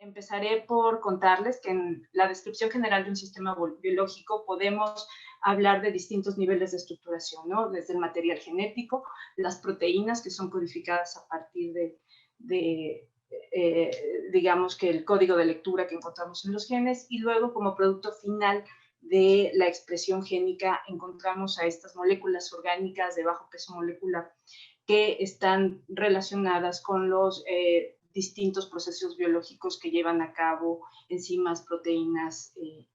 Empezaré por contarles que en la descripción general de un sistema biológico podemos hablar de distintos niveles de estructuración, ¿no? Desde el material genético, las proteínas que son codificadas a partir digamos que el código de lectura que encontramos en los genes, y luego como producto final de la expresión génica encontramos a estas moléculas orgánicas de bajo peso molecular que están relacionadas con los distintos procesos biológicos que llevan a cabo enzimas, proteínas y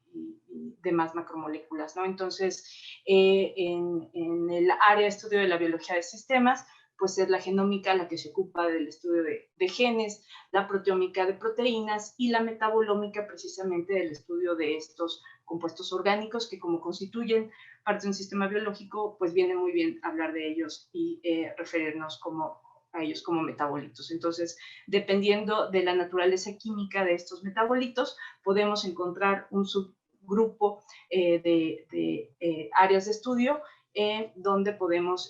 demás macromoléculas, ¿no? Entonces, en el área de estudio de la biología de sistemas, pues es la genómica la que se ocupa del estudio de genes, la proteómica de proteínas y la metabolómica precisamente del estudio de estos compuestos orgánicos que como constituyen parte de un sistema biológico, pues viene muy bien hablar de ellos y referirnos a ellos como metabolitos. Entonces, dependiendo de la naturaleza química de estos metabolitos, podemos encontrar un subgrupo de áreas de estudio donde podemos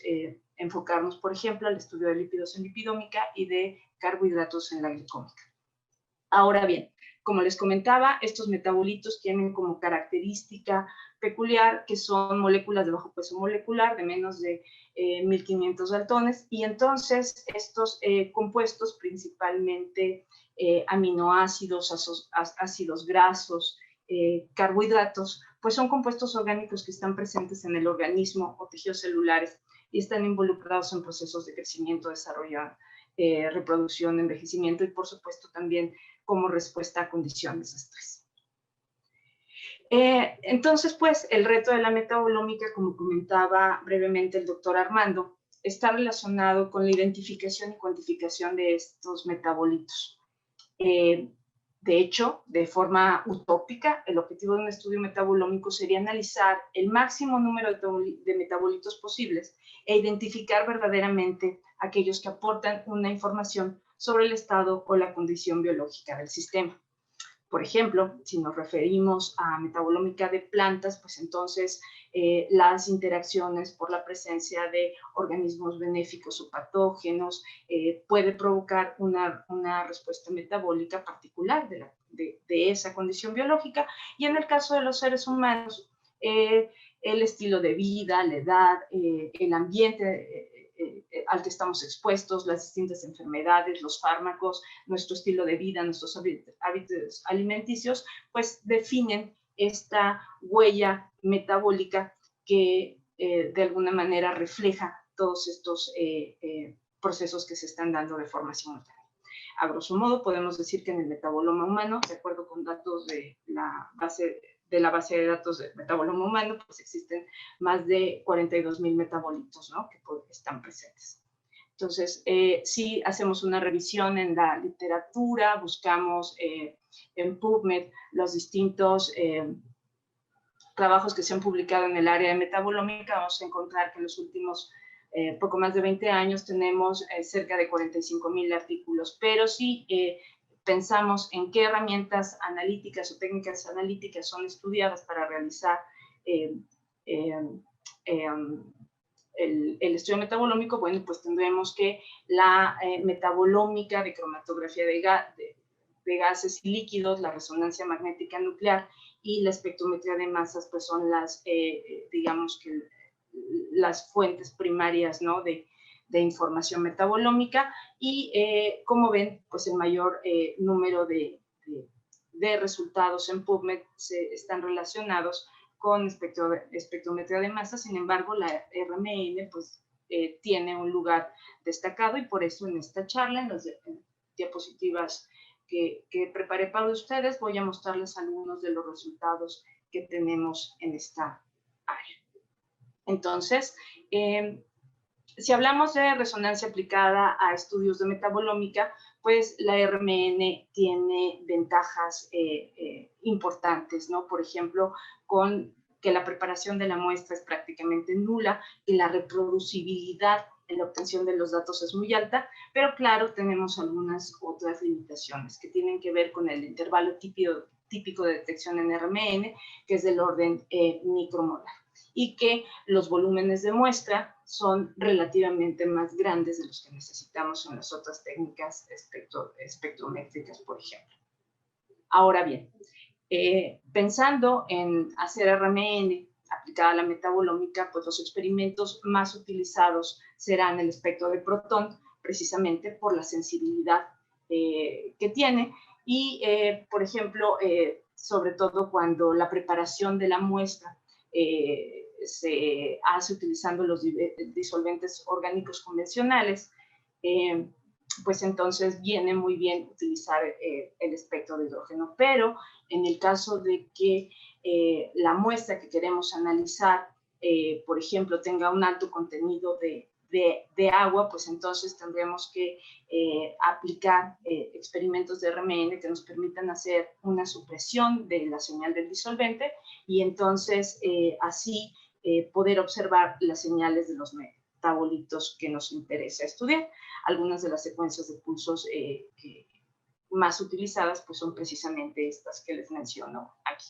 enfocarnos, por ejemplo, al estudio de lípidos en lipidómica y de carbohidratos en la glicómica. Ahora bien, como les comentaba, estos metabolitos tienen como característica peculiar que son moléculas de bajo peso molecular, de menos de 1500 daltones, y entonces estos compuestos, principalmente aminoácidos, ácidos grasos, carbohidratos, pues son compuestos orgánicos que están presentes en el organismo o tejidos celulares y están involucrados en procesos de crecimiento, desarrollo, reproducción, envejecimiento y por supuesto también como respuesta a condiciones de estrés. Entonces, pues, el reto de la metabolómica, como comentaba brevemente el doctor Armando, está relacionado con la identificación y cuantificación de estos metabolitos. De hecho, de forma utópica, el objetivo de un estudio metabolómico sería analizar el máximo número de metabolitos posibles e identificar verdaderamente aquellos que aportan una información sobre el estado o la condición biológica del sistema. Por ejemplo, si nos referimos a metabolómica de plantas, pues entonces las interacciones por la presencia de organismos benéficos o patógenos puede provocar una respuesta metabólica particular de esa condición biológica. Y en el caso de los seres humanos, el estilo de vida, la edad, el ambiente al que estamos expuestos, las distintas enfermedades, los fármacos, nuestro estilo de vida, nuestros hábitos alimenticios, pues definen esta huella metabólica que de alguna manera refleja todos estos procesos que se están dando de forma simultánea. A grosso modo, podemos decir que en el metaboloma humano, de acuerdo con datos de la base de datos del metaboloma humano, pues existen más de 42,000 metabolitos, ¿no?, que están presentes. Entonces, si hacemos una revisión en la literatura, buscamos en PubMed los distintos trabajos que se han publicado en el área de metabolómica, vamos a encontrar que en los últimos poco más de 20 años tenemos cerca de 45,000 artículos, pero si pensamos en qué herramientas analíticas o técnicas analíticas son estudiadas para realizar el estudio metabolómico, bueno, pues tendremos que la metabolómica de cromatografía de gases y líquidos, la resonancia magnética nuclear y la espectrometría de masas, pues son las, digamos que las fuentes primarias, ¿no?, de información metabolómica. Y como ven, pues el mayor número de resultados en PubMed están relacionados con espectrometría de masa. Sin embargo, la RMN pues tiene un lugar destacado y por eso en esta charla, en las diapositivas que preparé para ustedes, voy a mostrarles algunos de los resultados que tenemos en esta área. Entonces, si hablamos de resonancia aplicada a estudios de metabolómica, pues la RMN tiene ventajas importantes, ¿no? Por ejemplo, con que la preparación de la muestra es prácticamente nula y la reproducibilidad en la obtención de los datos es muy alta, pero claro, tenemos algunas otras limitaciones que tienen que ver con el intervalo típico de detección en RMN, que es del orden micromolar, y que los volúmenes de muestra son relativamente más grandes de los que necesitamos en las otras técnicas espectrométricas, por ejemplo. Ahora bien, pensando en hacer RMN aplicada a la metabolómica, pues los experimentos más utilizados serán el espectro de protón, precisamente por la sensibilidad que tiene y, por ejemplo, sobre todo cuando la preparación de la muestra se hace utilizando los disolventes orgánicos convencionales, pues entonces viene muy bien utilizar el espectro de hidrógeno. Pero en el caso de que la muestra que queremos analizar, por ejemplo, tenga un alto contenido de agua, pues entonces tendremos que aplicar experimentos de RMN que nos permitan hacer una supresión de la señal del disolvente y entonces así poder observar las señales de los metabolitos que nos interesa estudiar. Algunas de las secuencias de pulsos que más utilizadas pues son precisamente estas que les menciono aquí.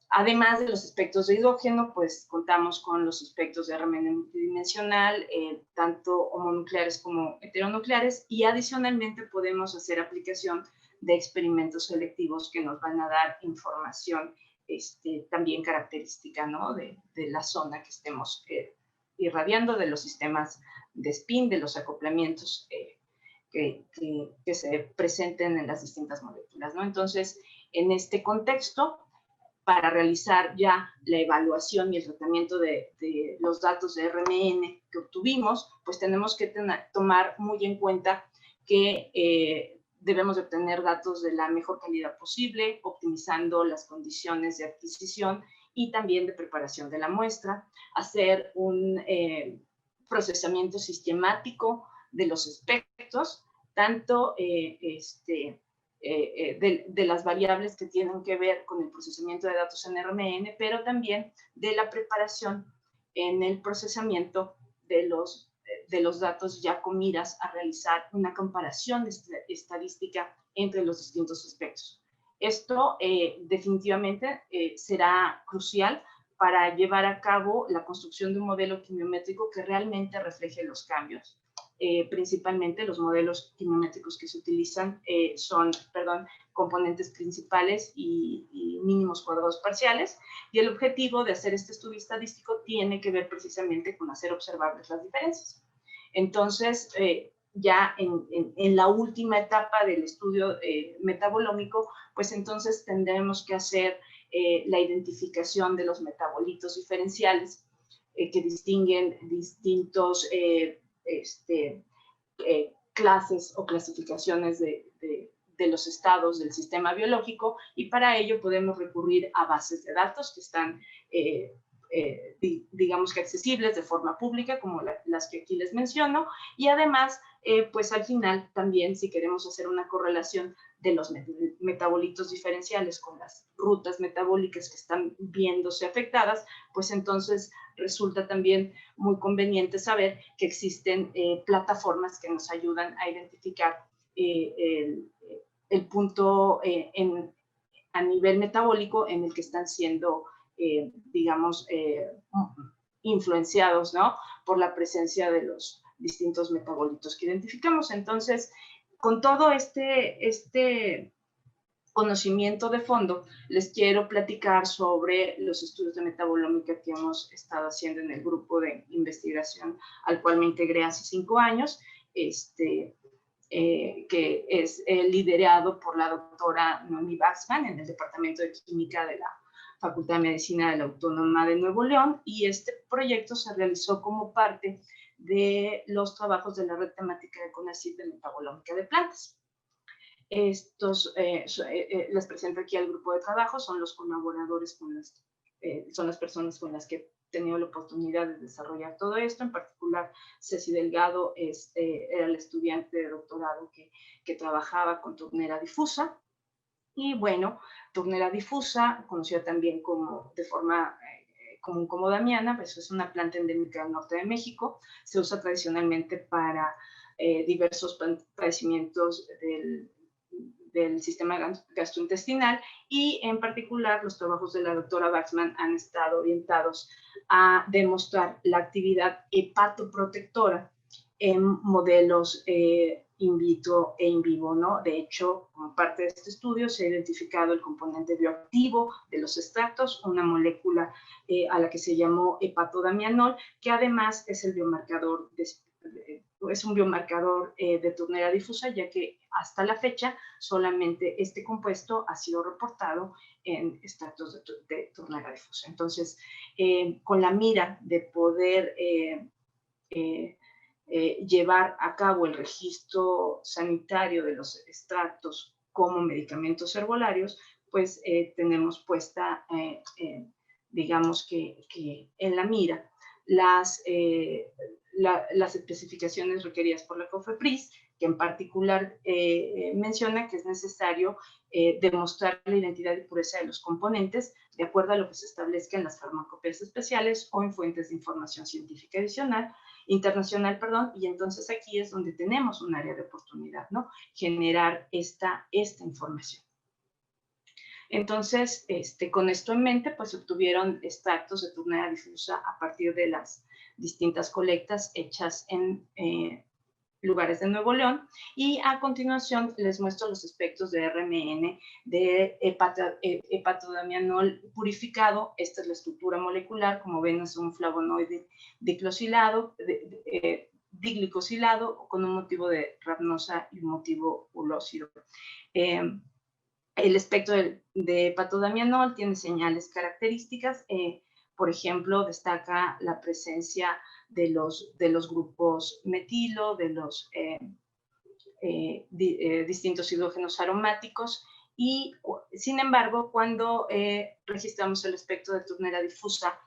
Además de los espectros de hidrógeno, pues contamos con los espectros de RMN multidimensional, tanto homonucleares como heteronucleares, y adicionalmente podemos hacer aplicación de experimentos selectivos que nos van a dar información también característica, ¿no? de la zona que estemos irradiando, de los sistemas de spin, de los acoplamientos que se presenten en las distintas moléculas, ¿no? Entonces, en este contexto, para realizar ya la evaluación y el tratamiento de los datos de RMN que obtuvimos, pues tenemos que tomar muy en cuenta que debemos de obtener datos de la mejor calidad posible, optimizando las condiciones de adquisición y también de preparación de la muestra, hacer un procesamiento sistemático de los espectros, tanto de las variables que tienen que ver con el procesamiento de datos en RMN, pero también de la preparación en el procesamiento de los datos ya con miras a realizar una comparación estadística entre los distintos espectros. Esto definitivamente será crucial para llevar a cabo la construcción de un modelo quimiométrico que realmente refleje los cambios. Principalmente los modelos quimiométricos que se utilizan son, componentes principales y mínimos cuadrados parciales, y el objetivo de hacer este estudio estadístico tiene que ver precisamente con hacer observables las diferencias. Entonces, ya en la última etapa del estudio metabolómico, pues entonces tendremos que hacer la identificación de los metabolitos diferenciales que distinguen distintos clases o clasificaciones de los estados del sistema biológico, y para ello podemos recurrir a bases de datos que están, digamos que accesibles de forma pública, como las que aquí les menciono, y además, pues al final también, si queremos hacer una correlación de los metabolitos diferenciales con las rutas metabólicas que están viéndose afectadas, pues entonces resulta también muy conveniente saber que existen plataformas que nos ayudan a identificar el punto a nivel metabólico en el que están siendo, digamos, influenciados, ¿no? Por la presencia de los distintos metabolitos que identificamos. Entonces, con todo este conocimiento de fondo, les quiero platicar sobre los estudios de metabolómica que hemos estado haciendo en el grupo de investigación al cual me integré hace 5 años, que es liderado por la doctora Noemí Waxman en el Departamento de Química de la Facultad de Medicina de la Autónoma de Nuevo León, y este proyecto se realizó como parte de los trabajos de la red temática de CONACYT de metabolómica de plantas. Estos, les presento aquí al grupo de trabajo, son los colaboradores, son las personas con las que he tenido la oportunidad de desarrollar todo esto. En particular, Ceci Delgado era la estudiante de doctorado que trabajaba con turnera difusa. Y bueno, turnera difusa, conocida también de forma común como damiana, pues es una planta endémica del norte de México. Se usa tradicionalmente para diversos padecimientos del sistema gastrointestinal, y en particular los trabajos de la doctora Waxman han estado orientados a demostrar la actividad hepatoprotectora en modelos in vitro e in vivo, ¿no? De hecho, como parte de este estudio se ha identificado el componente bioactivo de los extractos, una molécula a la que se llamó hepatodamianol, que además es el biomarcador es un biomarcador de turnera difusa, ya que hasta la fecha solamente este compuesto ha sido reportado en extractos de turnera difusa. Entonces, con la mira de poder llevar a cabo el registro sanitario de los extractos como medicamentos herbolarios, pues tenemos puesta, digamos que en la mira las especificaciones requeridas por la COFEPRIS, que en particular menciona que es necesario demostrar la identidad y pureza de los componentes de acuerdo a lo que se establezca en las farmacopeas especiales o en fuentes de información científica internacional, y entonces aquí es donde tenemos un área de oportunidad, ¿no? Generar esta información. Entonces, con esto en mente, pues se obtuvieron extractos de turnera difusa a partir de las distintas colectas hechas en lugares de Nuevo León, y a continuación les muestro los aspectos de RMN de hepatodamianol purificado. Esta es la estructura molecular, como ven es un flavonoide diglicosylado con un motivo de rhamnosa y un motivo ulósido. El espectro de hepatodamianol tiene señales características. Por ejemplo, destaca la presencia de los grupos metilo, de los distintos hidrógenos aromáticos, y sin embargo, cuando registramos el espectro de turnera difusa,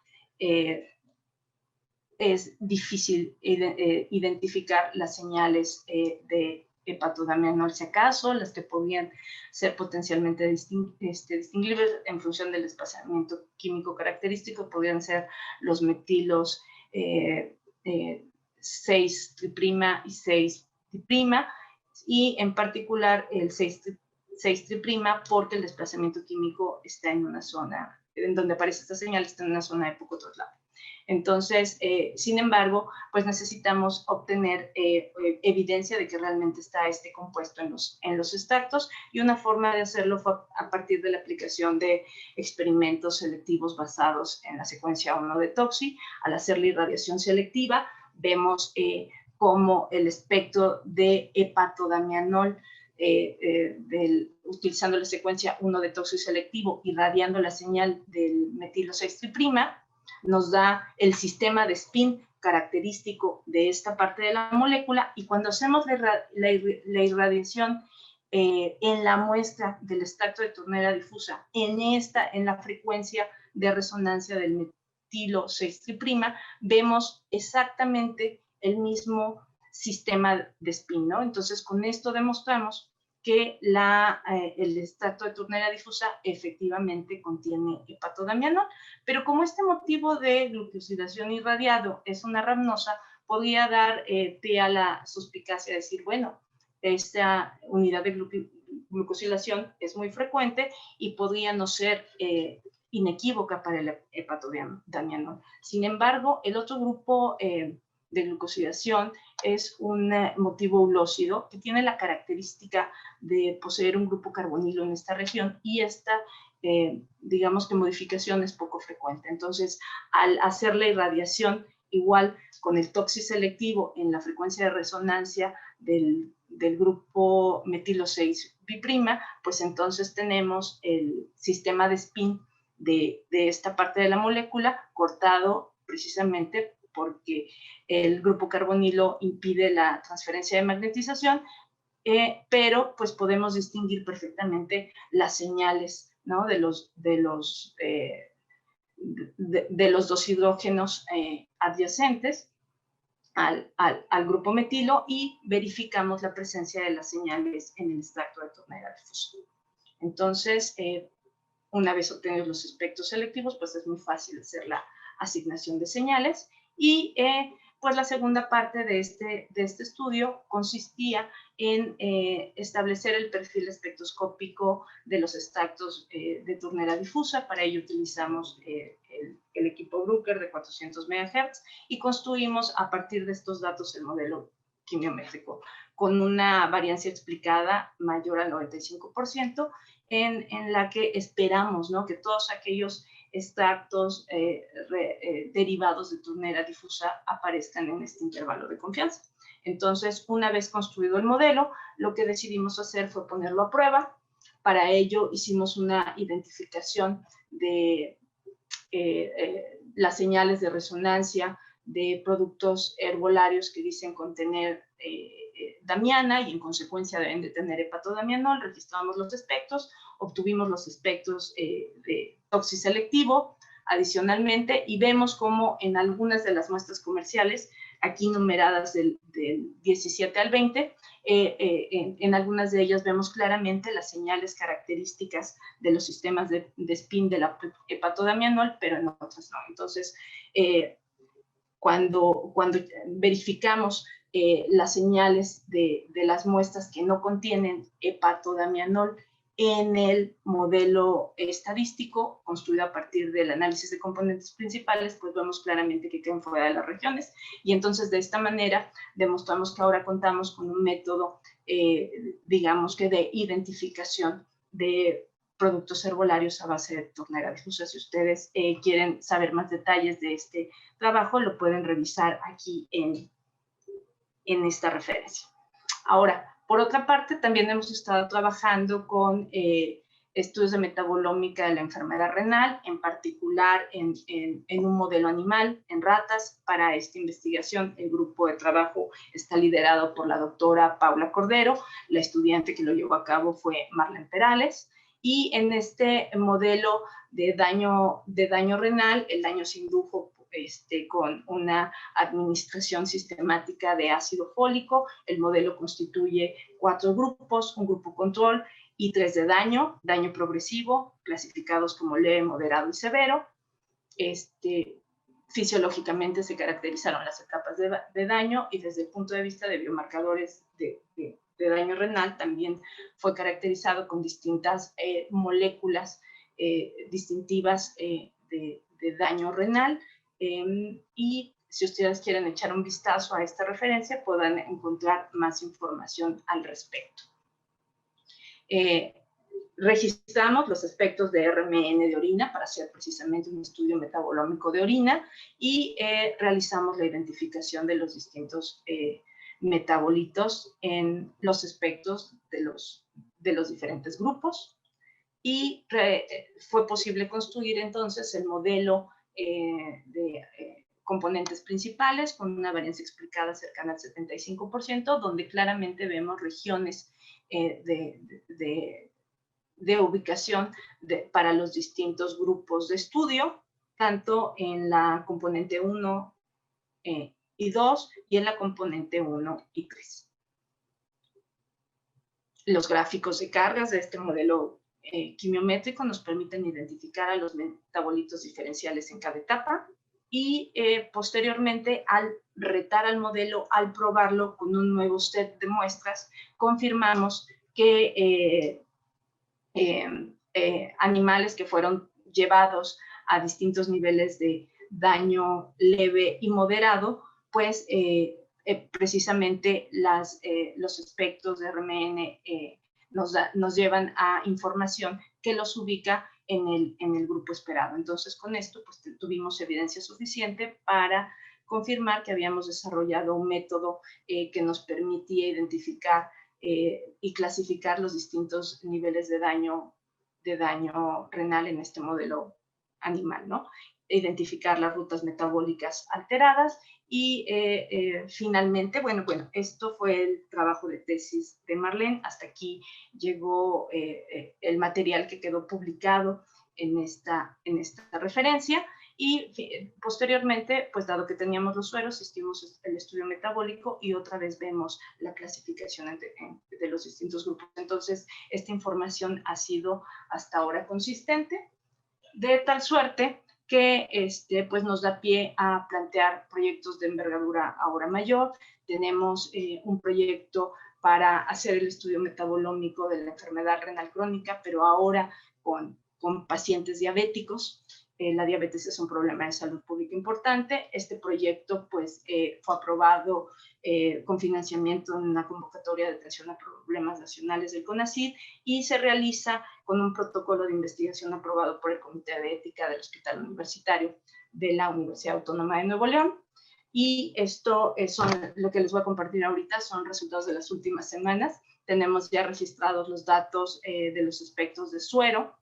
es difícil identificar las señales de hepatodamianol, si acaso, las que podían ser potencialmente distinguibles en función del desplazamiento químico característico, podrían ser los metilos 6' y 6', y en particular el 6' porque el desplazamiento químico está en una zona, en donde aparece esta señal, está en una zona de poco traslado. Entonces, sin embargo, pues necesitamos obtener evidencia de que realmente está este compuesto en los extractos, y una forma de hacerlo fue a partir de la aplicación de experimentos selectivos basados en la secuencia 1 de Toxi. Al hacer la irradiación selectiva, vemos cómo el espectro de hepatodamianol utilizando la secuencia 1 de Toxi selectivo, irradiando la señal del metilo 6' nos da el sistema de spin característico de esta parte de la molécula, y cuando hacemos la irradiación en la muestra del extracto de turnera difusa, en la frecuencia de resonancia del metilo 6', vemos exactamente el mismo sistema de spin, ¿no? Entonces, con esto demostramos que el extracto de turnera difusa efectivamente contiene hepatodamianol, pero como este motivo de glucosilación irradiado es una rhamnosa, podría dar pie a la suspicacia de decir, bueno, esta unidad de glucosilación es muy frecuente y podría no ser inequívoca para el hepatodamianol. Sin embargo, el otro grupo de glucosilación es un motivo ulósido que tiene la característica de poseer un grupo carbonilo en esta región, y esta, digamos que modificación es poco frecuente. Entonces, al hacer la irradiación igual con el Toxi selectivo en la frecuencia de resonancia del grupo metilo 6', pues entonces tenemos el sistema de spin de esta parte de la molécula cortado precisamente porque el grupo carbonilo impide la transferencia de magnetización, pero pues podemos distinguir perfectamente las señales, ¿no? de los dos hidrógenos adyacentes al grupo metilo, y verificamos la presencia de las señales en el extracto de turnera difusa. Entonces, una vez obtenidos los espectros selectivos, pues es muy fácil hacer la asignación de señales, y pues la segunda parte de este estudio consistía en establecer el perfil espectroscópico de los extractos de turnera difusa. Para ello utilizamos el equipo Bruker de 400 MHz y construimos a partir de estos datos el modelo quimiométrico, con una variancia explicada mayor al 95%, en la que esperamos, ¿no?, que todos aquellos extractos derivados de turnera difusa aparezcan en este intervalo de confianza. Entonces, una vez construido el modelo, lo que decidimos hacer fue ponerlo a prueba. Para ello hicimos una identificación de las señales de resonancia de productos herbolarios que dicen contener damiana y en consecuencia deben de tener hepatodamianol. Registramos los espectros, obtuvimos los espectros de toxiselectivo adicionalmente, y vemos cómo en algunas de las muestras comerciales, aquí numeradas del 17 al 20, en algunas de ellas vemos claramente las señales características de los sistemas de spin de la hepatodamianol, pero en otras no. Entonces, cuando verificamos las señales de las muestras que no contienen hepatodamianol en el modelo estadístico construido a partir del análisis de componentes principales, pues vemos claramente que quedan fuera de las regiones, y entonces de esta manera demostramos que ahora contamos con un método, digamos que de identificación de productos herbolarios a base de turnera difusa. Si ustedes quieren saber más detalles de este trabajo, lo pueden revisar aquí en esta referencia. Ahora, por otra parte, también hemos estado trabajando con estudios de metabolómica de la enfermedad renal, en particular en un modelo animal, en ratas. Para esta investigación, el grupo de trabajo está liderado por la doctora Paula Cordero. La estudiante que lo llevó a cabo fue Marlene Perales. Y en este modelo de daño renal, el daño se indujo con una administración sistemática de ácido fólico. El modelo constituye 4 grupos, un grupo control y 3 de daño progresivo, clasificados como leve, moderado y severo. Fisiológicamente se caracterizaron las etapas de daño, y desde el punto de vista de biomarcadores de daño renal también fue caracterizado con distintas moléculas distintivas de daño renal. Y si ustedes quieren echar un vistazo a esta referencia, podrán encontrar más información al respecto. Registramos los aspectos de RMN de orina para hacer precisamente un estudio metabolómico de orina, y realizamos la identificación de los distintos metabolitos en los espectros de los diferentes grupos, y fue posible construir entonces el modelo de componentes principales con una varianza explicada cercana al 75%, donde claramente vemos regiones de ubicación para los distintos grupos de estudio, tanto en la componente 1 y 2 y en la componente 1 y 3. Los gráficos de cargas de este modelo quimiométrico nos permiten identificar a los metabolitos diferenciales en cada etapa, y posteriormente, al retar al modelo, al probarlo con un nuevo set de muestras, confirmamos que animales que fueron llevados a distintos niveles de daño leve y moderado, pues precisamente los espectros de RMN nos llevan a información que los ubica en el grupo esperado. Entonces, con esto pues tuvimos evidencia suficiente para confirmar que habíamos desarrollado un método que nos permitía identificar y clasificar los distintos niveles de daño renal en este modelo animal, ¿no? Identificar las rutas metabólicas alteradas, y finalmente, bueno, esto fue el trabajo de tesis de Marlene. Hasta aquí llegó el material que quedó publicado en esta referencia. Y posteriormente, pues dado que teníamos los sueros, hicimos el estudio metabólico y otra vez vemos la clasificación de los distintos grupos. Entonces, esta información ha sido hasta ahora consistente, de tal suerte que pues nos da pie a plantear proyectos de envergadura ahora mayor. Tenemos un proyecto para hacer el estudio metabolómico de la enfermedad renal crónica, pero ahora con pacientes diabéticos. la diabetes es un problema de salud pública importante. Este proyecto pues, fue aprobado con financiamiento en una convocatoria de atención a problemas nacionales del CONACYT y se realiza con un protocolo de investigación aprobado por el Comité de Ética del Hospital Universitario de la Universidad Autónoma de Nuevo León. Y esto son lo que les voy a compartir ahorita, son resultados de las últimas semanas. Tenemos ya registrados los datos de los aspectos de suero,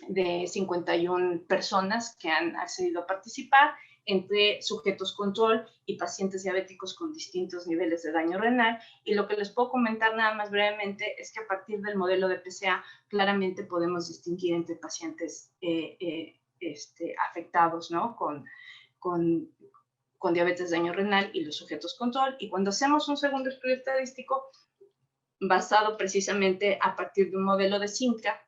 de 51 personas que han accedido a participar, entre sujetos control y pacientes diabéticos con distintos niveles de daño renal. Y lo que les puedo comentar nada más brevemente es que a partir del modelo de PSA claramente podemos distinguir entre pacientes afectados, ¿no? con diabetes de daño renal y los sujetos control. Y cuando hacemos un segundo estudio estadístico basado precisamente a partir de un modelo de CIMCA,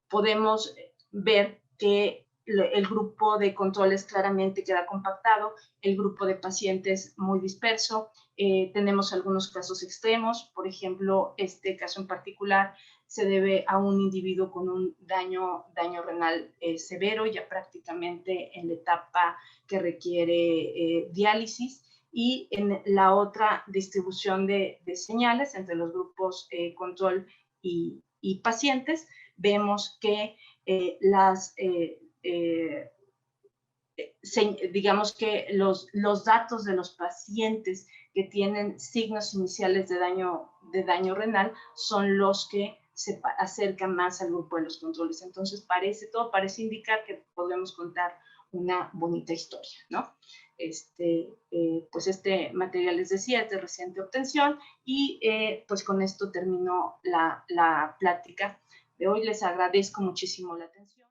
podemos ver que el grupo de controles claramente queda compactado, el grupo de pacientes muy disperso. Tenemos algunos casos extremos, por ejemplo, este caso en particular se debe a un individuo con un daño renal severo, ya prácticamente en la etapa que requiere diálisis. Y en la otra distribución de señales entre los grupos control y pacientes, vemos que digamos que los datos de los pacientes que tienen signos iniciales de daño renal son los que se acercan más al grupo de los controles. Entonces, todo parece indicar que podemos contar una bonita historia, ¿no? Pues este material, les decía, es de reciente obtención y pues con esto termino la plática de hoy. Les agradezco muchísimo la atención.